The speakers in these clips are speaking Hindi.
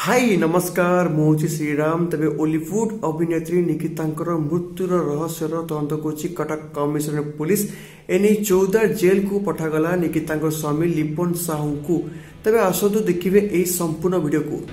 हाय नमस्कार मुझे श्रीराम तबे बॉलीवुड अभिनेत्री निकितांकर मृत्युर रहस्यर तदंत करुच्ची कटक कमिशनरेट पुलिस एने 14 जेल को पठागला निकितांकर स्वामी लिपन साहू को। तबे आसतु देखिए यही संपूर्ण वीडियो को।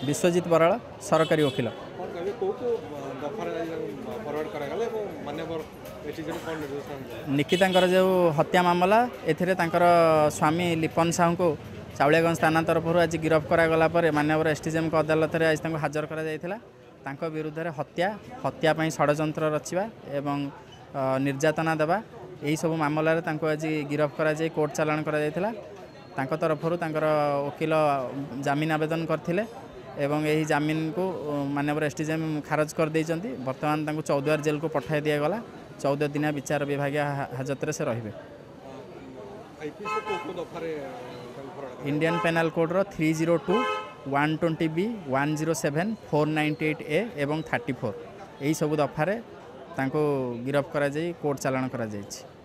विश्वजित बराला सरकारी वकिल निकितांकर जो हत्या मामला एथिरे तांकर स्वामी लिपन साहू को चाउलियागंज थाना तरफ आज गिरफ्त करागला माननीय एसडीजेएम अदालत में आज हाजर कर विरुद्ध हत्या षड्यंत्र रचिबा एवं निर्यातना देवा यही सब मामलें आज गिरफ्त कर कोर्ट चालाण कर तरफ वकिल जमीन आवेदन करथिले एवं यही जमीन को माननीय एसडीजेएम खारज कर देइचंती। वर्तमान 14 जेल को पठाई दिया गला। 14 दिन विचार विभाग हाजत से रहिबे। इंडियन पेनल कोड रो 302 120B 107 498A एवं 34 यही सब दफारे गिरफ्त करा कोर्ट चालाण करा जायछि।